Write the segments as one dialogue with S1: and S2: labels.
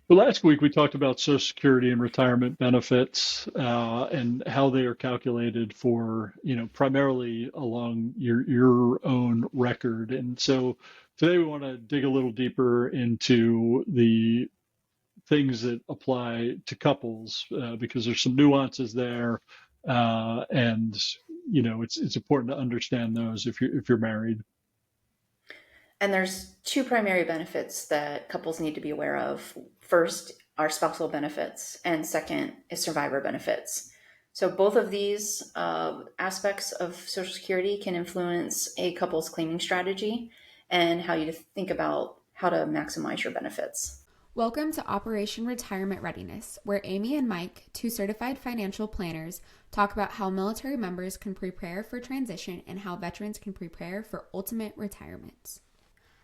S1: But last week we talked about Social Security and retirement benefits and how they are calculated for, primarily along your own record. And so today we want to dig a little deeper into the things that apply to couples because there's some nuances there, and it's important to understand those if you're married.
S2: And there's two primary benefits that couples need to be aware of. First are spousal benefits, and second is survivor benefits. So both of these aspects of Social Security can influence a couple's claiming strategy and how you think about how to maximize your benefits.
S3: Welcome to Operation Retirement Readiness, where Amy and Mike, two certified financial planners, talk about how military members can prepare for transition and how veterans can prepare for ultimate retirement.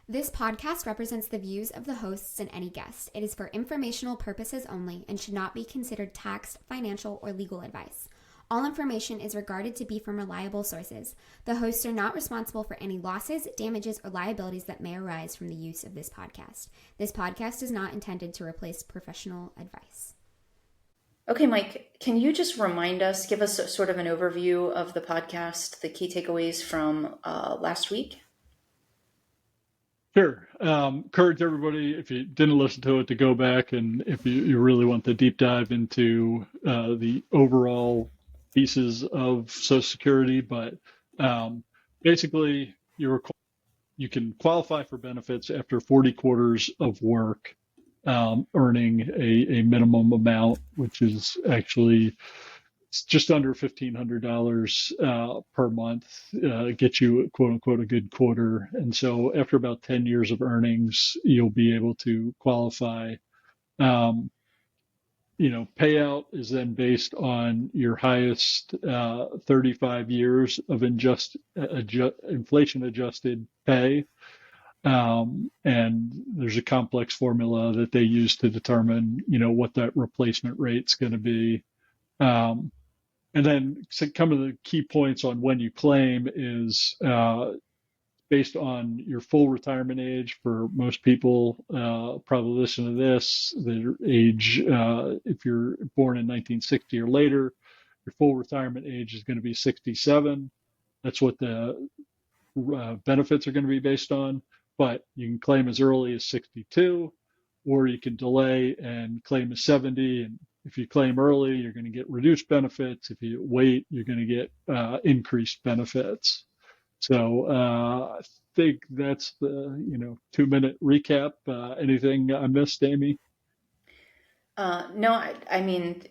S3: This podcast represents the views of the hosts and any guest. It is for informational purposes only and should not be considered tax, financial, or legal advice. All information is regarded to be from reliable sources. The hosts are not responsible for any losses, damages, or liabilities that may arise from the use of this podcast. This podcast is not intended to replace professional advice.
S2: Okay, Mike, can you just remind us, give us sort of an overview of the podcast, the key takeaways from last week?
S1: Sure. Encourage everybody, if you didn't listen to it, to go back, and if you really want the deep dive into the overall pieces of Social Security. But basically, you can qualify for benefits after 40 quarters of work, earning a minimum amount, which is actually it's just under $1,500 per month, get you, quote unquote, a good quarter. And so after about 10 years of earnings, you'll be able to qualify. Um, Payout is then based on your highest 35 years of inflation adjusted pay. And there's a complex formula that they use to determine, what that replacement rate's going to be. Um, And then some of the key points on when you claim is based on your full retirement age. For most people, probably listen to this, their age, if you're born in 1960 or later, your full retirement age is going to be 67. That's what the benefits are going to be based on. But you can claim as early as 62, or you can delay and claim as 70. And if you claim early, you're going to get reduced benefits. If you wait, you're going to get increased benefits. So I think that's the 2-minute recap. Anything I missed, Amy?
S2: No, I mean,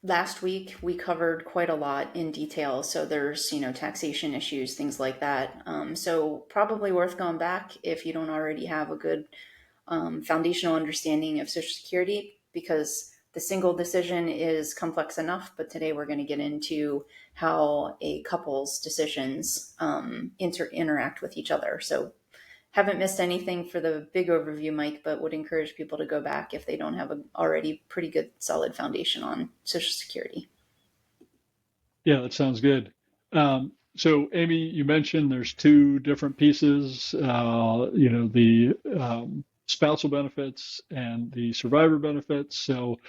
S2: last week we covered quite a lot in detail. So there's, taxation issues, things like that. So probably worth going back if you don't already have a good foundational understanding of Social Security, because the single decision is complex enough. But today we're going to get into how a couple's decisions interact with each other. So haven't missed anything for the big overview, Mike, but would encourage people to go back if they don't have a already pretty good solid foundation on Social Security.
S1: Yeah, that sounds good. So, Amy, you mentioned there's two different pieces, the spousal benefits and the survivor benefits. So,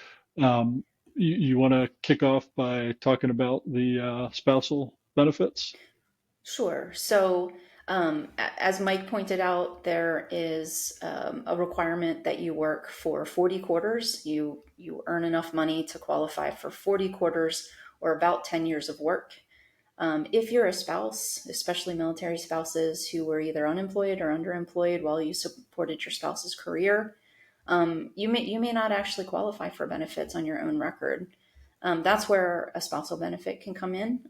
S1: you want to kick off by talking about the spousal benefits?
S2: Sure. So, as Mike pointed out, there is a requirement that you work for 40 quarters. You earn enough money to qualify for 40 quarters, or about 10 years of work. If you're a spouse, especially military spouses who were either unemployed or underemployed while you supported your spouse's career, you may not actually qualify for benefits on your own record. That's where a spousal benefit can come in.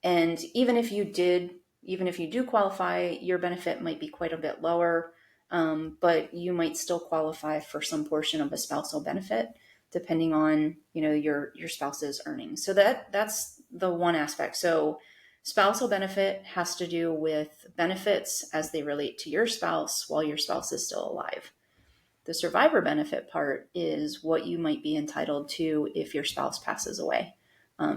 S2: And even if you do qualify, your benefit might be quite a bit lower, but you might still qualify for some portion of a spousal benefit, depending on your spouse's earnings. So that's the one aspect. So spousal benefit has to do with benefits as they relate to your spouse while your spouse is still alive. The survivor benefit part is what you might be entitled to if your spouse passes away.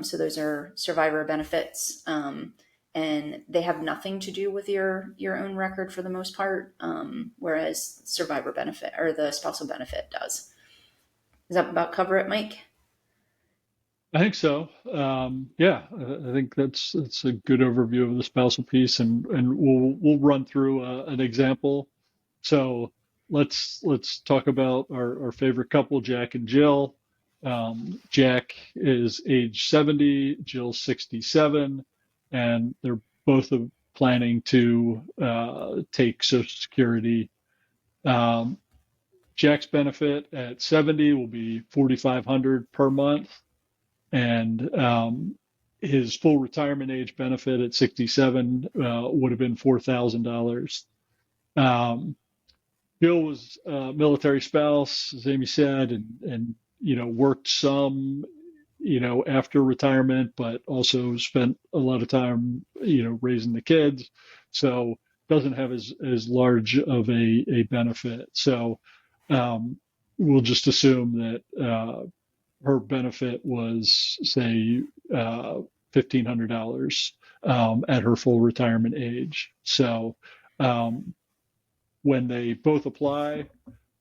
S2: So those are survivor benefits, and they have nothing to do with your own record for the most part, whereas survivor benefit or the spousal benefit does. Does that about cover it, Mike?
S1: I think so. Yeah, I think that's a good overview of the spousal piece, and we'll run through an example. So let's talk about our favorite couple, Jack and Jill. Jack is age 70, Jill's 67, and they're both planning to take Social Security. Um, Jack's benefit at 70 will be 4,500 per month, and his full retirement age benefit at 67 would have been $4,000. Um, Bill was a military spouse, as Amy said, and worked some after retirement, but also spent a lot of time raising the kids, so doesn't have as large of a benefit. So um, we'll just assume that her benefit was, say, $1,500 at her full retirement age. So um, when they both apply,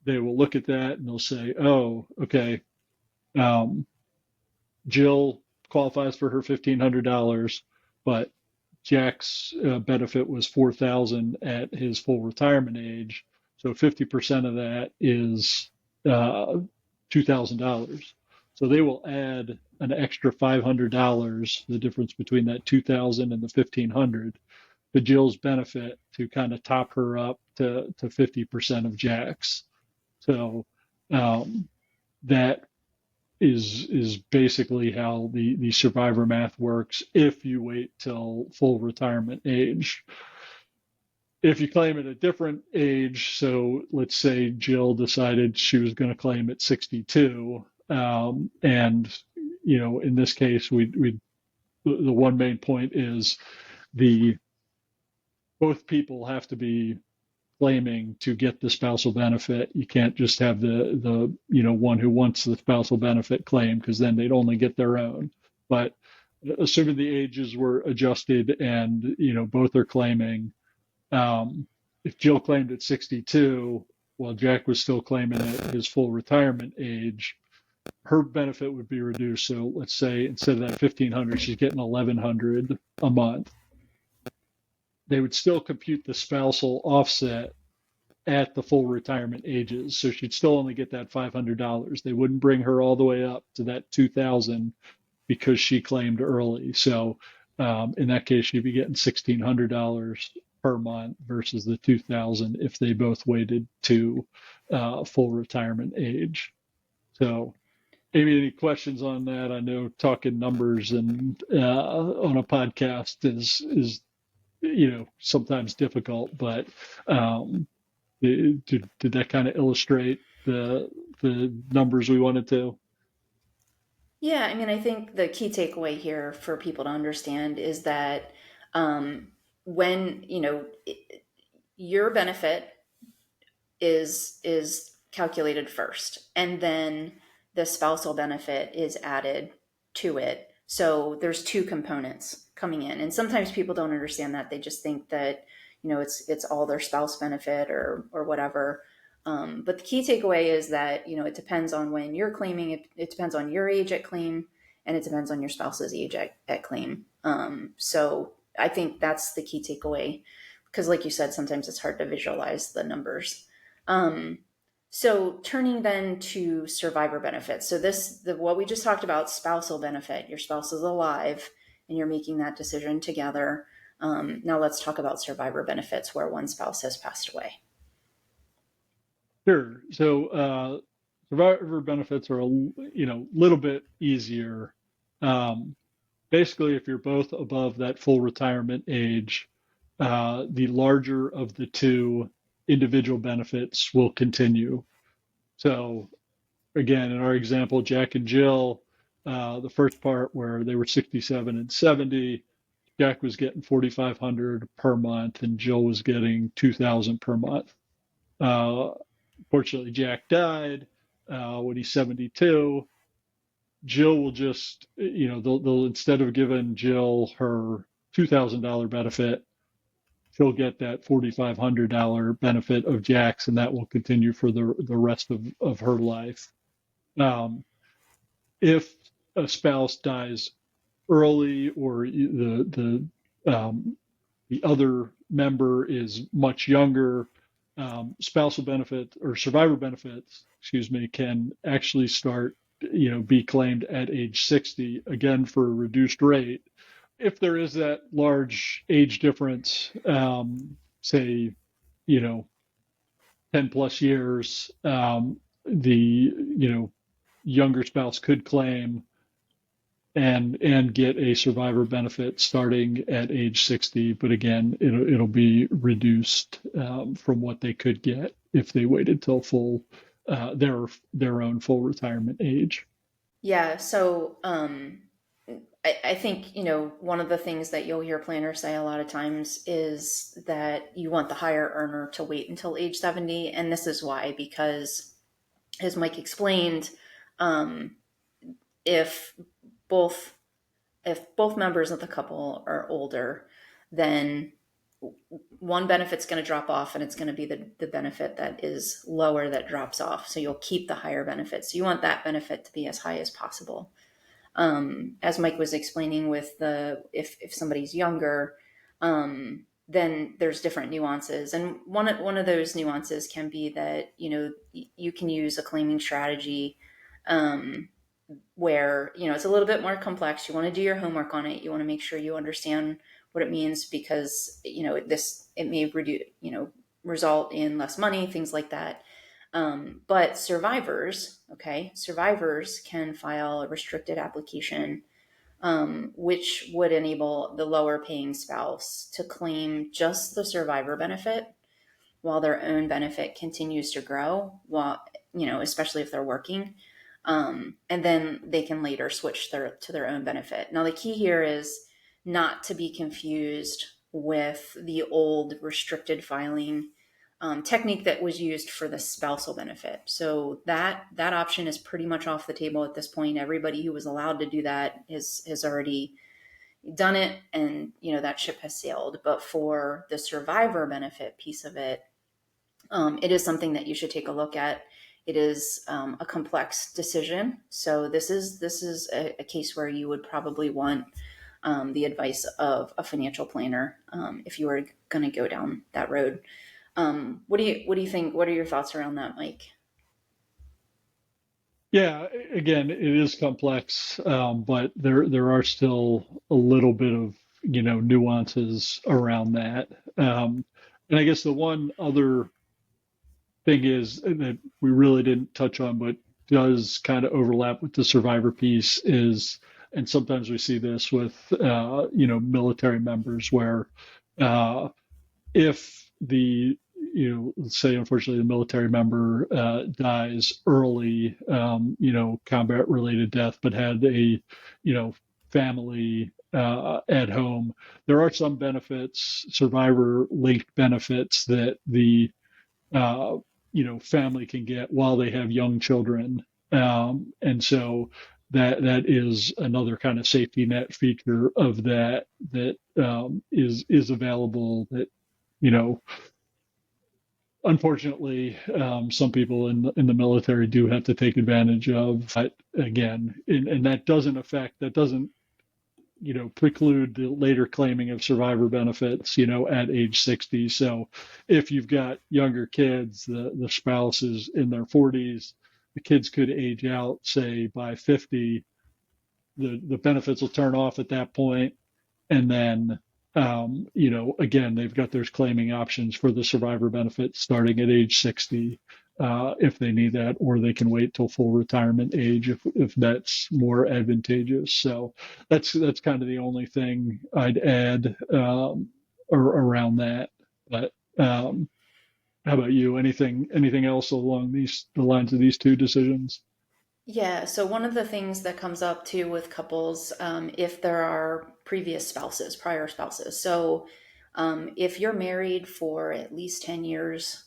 S1: they will look at that and they'll say, "Oh, okay, um, Jill qualifies for her $1,500, but Jack's benefit was 4,000 at his full retirement age. So 50% of that is $2,000. So they will add an extra $500, the difference between that 2,000 and the 1,500, to Jill's benefit to kind of top her up to 50% of Jack's. So um, that is basically how the survivor math works if you wait till full retirement age. If you claim at a different age, so let's say Jill decided she was going to claim at 62, and in this case, we the one main point is the both people have to be claiming to get the spousal benefit. You can't just have the one who wants the spousal benefit claim, because then they'd only get their own. But assuming the ages were adjusted and both are claiming, if Jill claimed at 62 while Jack was still claiming at his full retirement age, her benefit would be reduced. So let's say instead of that 1,500, she's getting 1,100 a month. They would still compute the spousal offset at the full retirement ages. So she'd still only get that $500. They wouldn't bring her all the way up to that 2,000 because she claimed early. So in that case, she'd be getting $1,600 per month versus the 2,000 if they both waited to full retirement age. So Amy, any questions on that? I know talking numbers and on a podcast is sometimes difficult, but did that kind of illustrate the numbers we wanted to?
S2: Yeah, I mean, I think the key takeaway here for people to understand is that when your benefit is calculated first, and then the spousal benefit is added to it. So there's two components coming in, and sometimes people don't understand that. They just think that it's all their spouse benefit or whatever. But the key takeaway is that it depends on when you're claiming. It depends on your age at claim, and it depends on your spouse's age at claim. So I think that's the key takeaway, because like you said, sometimes it's hard to visualize the numbers. So turning then to survivor benefits. So what we just talked about, spousal benefit, your spouse is alive and you're making that decision together. Now let's talk about survivor benefits where one spouse has passed away.
S1: Sure. So survivor benefits are a little bit easier. Basically, if you're both above that full retirement age, the larger of the two individual benefits will continue. So again, in our example, Jack and Jill, the first part where they were 67 and 70, Jack was getting 4,500 per month and Jill was getting 2,000 per month. Fortunately, Jack died when he's 72. Jill will just, they'll instead of giving Jill her $2,000 benefit, she'll get that $4,500 benefit of Jack's, and that will continue for the rest of her life. Um, if a spouse dies early, or the other member is much younger, spousal benefit or survivor benefits, excuse me, can actually start, be claimed at age 60, again for a reduced rate. If there is that large age difference, say, you know, 10 plus years, the, younger spouse could claim and get a survivor benefit starting at age 60, but again, it'll be reduced, from what they could get if they waited till full, their own full retirement age.
S2: Yeah, so I think, one of the things that you'll hear planners say a lot of times is that you want the higher earner to wait until age 70. And this is why, because as Mike explained, um, if both if both members of the couple are older, then one benefit's going to drop off, and it's going to be the benefit that is lower that drops off. So you'll keep the higher benefit. So you want that benefit to be as high as possible. As Mike was explaining, with the if somebody's younger, then there's different nuances, and one of those nuances can be that you can use a claiming strategy, um, where it's a little bit more complex. You want to do your homework on it. You want to make sure you understand what it means, because it may reduce, result in less money, things like that. But survivors can file a restricted application, which would enable the lower paying spouse to claim just the survivor benefit while their own benefit continues to grow, while, especially if they're working. And then they can later switch to their own benefit. Now, the key here is not to be confused with the old restricted filing technique that was used for the spousal benefit. So that option is pretty much off the table at this point. Everybody who was allowed to do that has already done it, and that ship has sailed. But for the survivor benefit piece of it, it is something that you should take a look at. It is a complex decision, so this is a case where you would probably want the advice of a financial planner, if you were going to go down that road. What do you think? What are your thoughts around that, Mike?
S1: Yeah, again, it is complex, but there are still a little bit of, nuances around that. And I guess the one other thing is that we really didn't touch on, but does kind of overlap with the survivor piece is, and sometimes we see this with, military members where, if let's say, unfortunately, the military member, dies early, combat related death, but had a, family, at home, there are some benefits, survivor linked benefits, that the, uh, family can get while they have young children. And so that is another kind of safety net feature of that is available, that, you know, unfortunately, some people in the military do have to take advantage of. But again, and that doesn't, preclude the later claiming of survivor benefits, at age 60. So if you've got younger kids, the spouse is in their 40s, the kids could age out, say by 50, the benefits will turn off at that point, and then, again, they've got those claiming options for the survivor benefit starting at age 60, if they need that, or they can wait till full retirement age if that's more advantageous. So that's kind of the only thing I'd add, around that. But how about you? Anything else along the lines of these two decisions?
S2: Yeah, so one of the things that comes up too with couples, if there are prior spouses. So if you're married for at least 10 years,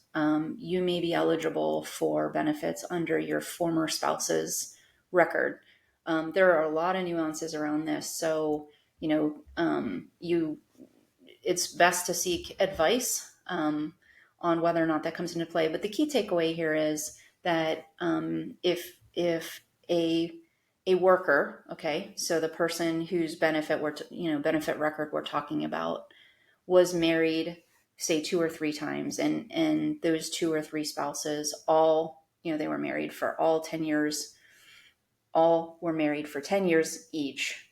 S2: you may be eligible for benefits under your former spouse's record. There are a lot of nuances around this. So, it's best to seek advice on whether or not that comes into play. But the key takeaway here is that if if a worker, okay, so the person whose benefit benefit record we're talking about was married, say 2 or 3 times, and those 2 or 3 spouses all, they were married for all 10 years, all were married for 10 years each.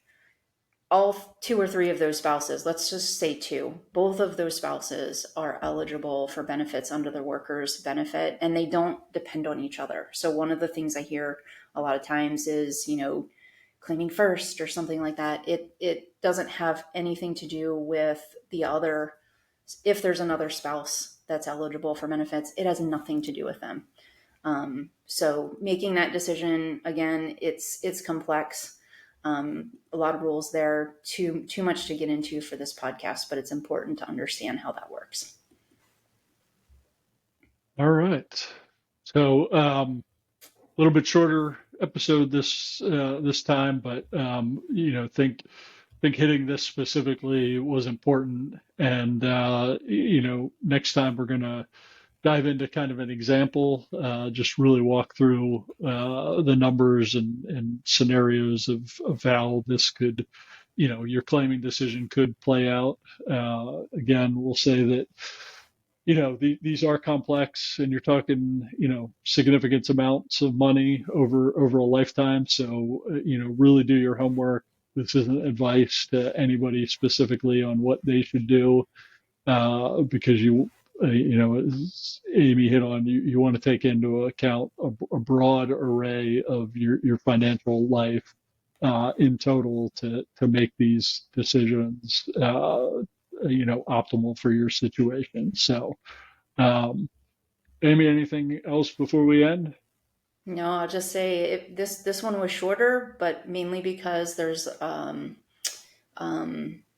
S2: All 2 or 3 of those spouses, let's just say two, both of those spouses are eligible for benefits under the workers' benefit, and they don't depend on each other. So one of the things I hear a lot of times is, claiming first or something like that. It doesn't have anything to do with the other. If there's another spouse that's eligible for benefits, it has nothing to do with them. So making that decision, again, it's complex. A lot of rules there, too much to get into for this podcast, but it's important to understand how that works.
S1: All right. So a little bit shorter episode this time, but think hitting this specifically was important. And next time we're gonna dive into kind of an example, just really walk through the numbers and scenarios of how this could, your claiming decision could play out. Again, we'll say that, these are complex, and you're talking, significant amounts of money over a lifetime. So, really do your homework. This isn't advice to anybody specifically on what they should do, because as Amy hit on, you want to take into account a broad array of your financial life in total to make these decisions, optimal for your situation. So, Amy, anything else before we end?
S2: No, I'll just say this one was shorter, but mainly because there's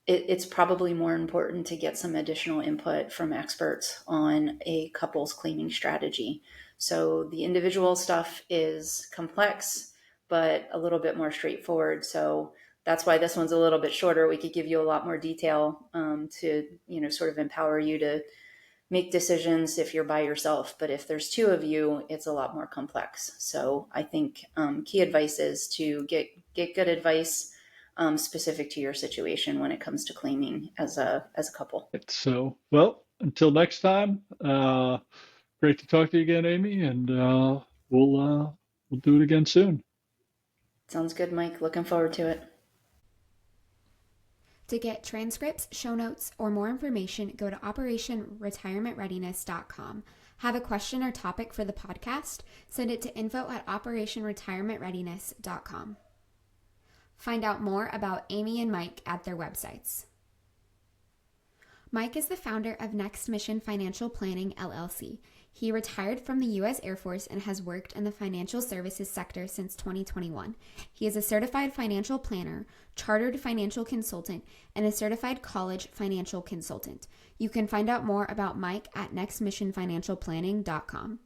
S2: it's probably more important to get some additional input from experts on a couple's claiming strategy. So the individual stuff is complex, but a little bit more straightforward. So that's why this one's a little bit shorter. We could give you a lot more detail to, sort of empower you to make decisions if you're by yourself. But if there's two of you, it's a lot more complex. So I think key advice is to get good advice specific to your situation when it comes to claiming as a couple.
S1: So, well, until next time, great to talk to you again, Amy, and we'll do it again soon.
S2: Sounds good, Mike. Looking forward to it.
S3: To get transcripts, show notes, or more information, go to operationretirementreadiness.com. Have a question or topic for the podcast? Send it to info@operationretirementreadiness.com. Find out more about Amy and Mike at their websites. Mike is the founder of Next Mission Financial Planning, LLC. He retired from the U.S. Air Force and has worked in the financial services sector since 2021. He is a certified financial planner, chartered financial consultant, and a certified college financial consultant. You can find out more about Mike at nextmissionfinancialplanning.com.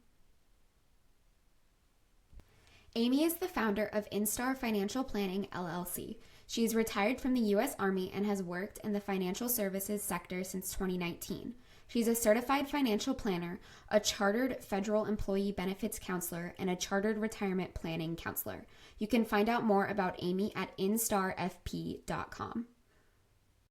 S3: Amy is the founder of Instar Financial Planning, LLC. She is retired from the U.S. Army and has worked in the financial services sector since 2019. She's a certified financial planner, a chartered federal employee benefits counselor, and a chartered retirement planning counselor. You can find out more about Amy at instarfp.com.